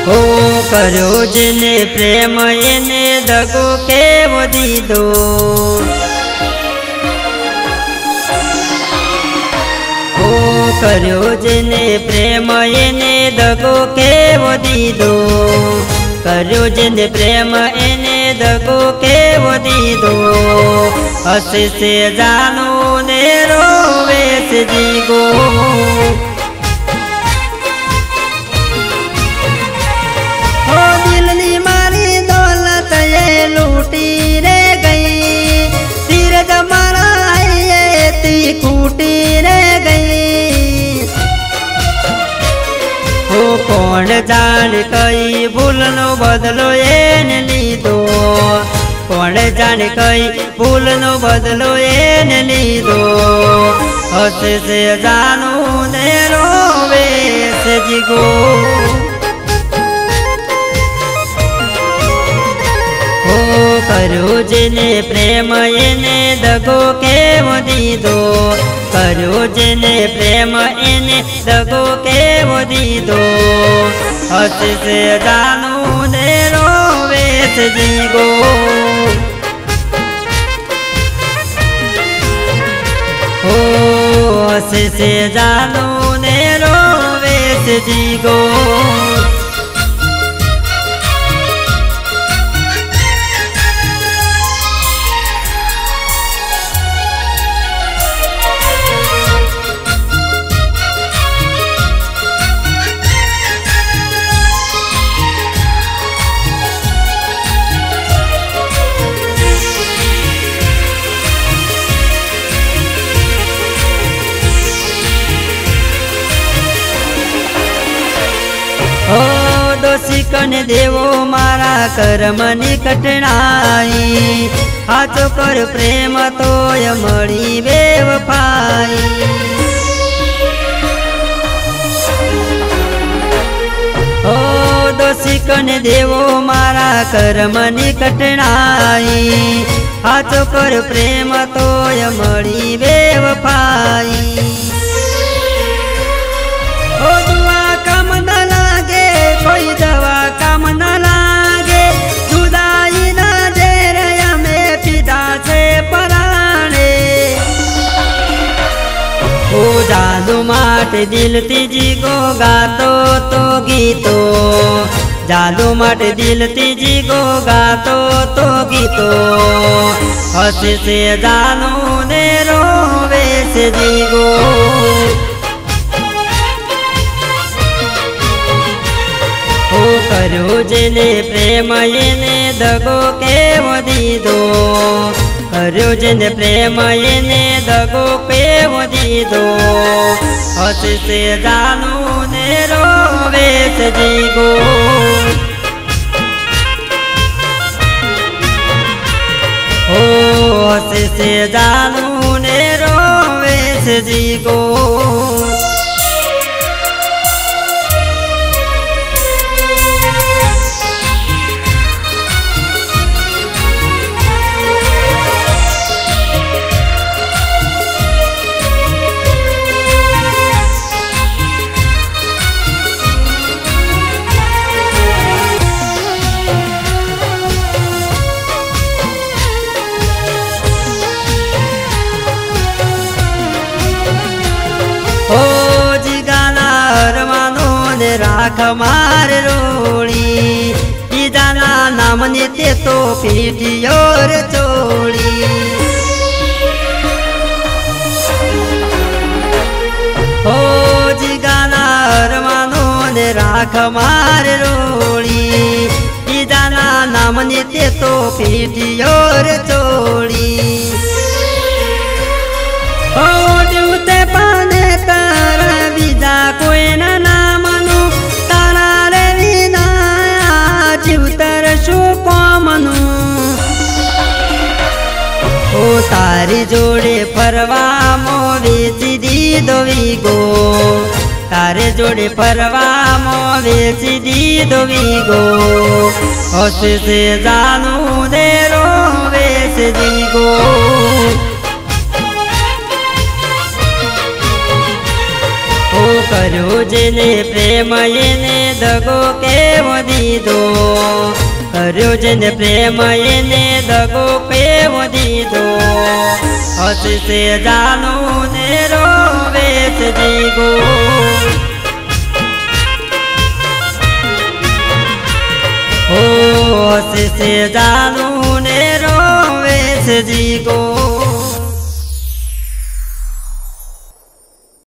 ओ कर्यो जेने प्रेम एने दगो केवो दीधो। ओ कर्यो जेने प्रेम एने दगो केवो दीधो। कर्यो जेने प्रेम एने दगो केवो दीधो। हसे से जानो ने रोवे से जीगो। ओ दिलनी मारी दौलत ये लूटी रे गई। तीरथ मारा ये ती कूटी रे गई। ओ कौन जान कई भूलनो बदलो एने लीधो। कौन जान कई भूलनो बदलो एने लीधो। हसे से जानो ने रोवे से जीगो। ओ कर्यो जेने प्रेम एने दगो केवो दीधो। कर्यो जेने प्रेम एने दगो केवो दीधो। हसे से जानो ने रोवे से जीगो। ओ हसे से जानो ने रोवे से जीगो। ओ दोषी कने देवो मारा कर्मनी कठिनाई। हाचो कर प्रेम तोय मળી बेवफाई। ओ दोषी कने देवो मारा कर्मनी कठिनाई। हाचो कर प्रेम तोय मળી बेवफाई। ओ दुआ काम न लागे कोई दवा काम न लागे। जुदाई ना जेर में पिता से पराणे। ओ जादू माटे दिल तीजी गो गातो तो गीतो। जादू माटे दिल तीजी गो गातो तो गीतो। हसे से जानो ने रोवे से जीगो। ओ कर्यो जेने प्रेम एने दगो केवो दीधो। कर्यो जेने प्रेम एने दगो केवो दीधो। हसे से जानो ने रोवे से जीगो। ओ हसे से जानो ने रोवे से जीगो। ओ जिगाना अरमानो ने राख मार रोड़ी। बीजाना नाम ने तो पीठी और चोड़ी। ओ जिगाना अरमानो ने राख मार रोड़ी। बीजाना नाम ने तो पीठी और चोड़ी। ओ जूते पाने तारा बीजा कोई ना नामनु। तारा रे विना जीवतर शो कोमनु। ओ तारी जोड़े फरवा मो वेची दीधो वीगो। तारे जोड़े फरवा मो वेची दीधो वीगो। हसे से जानो ने रोवे से जीगो। ओ કર્યો જેને પ્રેમ એને દગો કેવો દીધો, કર્યો જેને પ્રેમ એને દગો કેવો દીધો, હસશે જાનું ને રોવે છે જીગો, હસશે જાનું ને રોવે છે જીગો।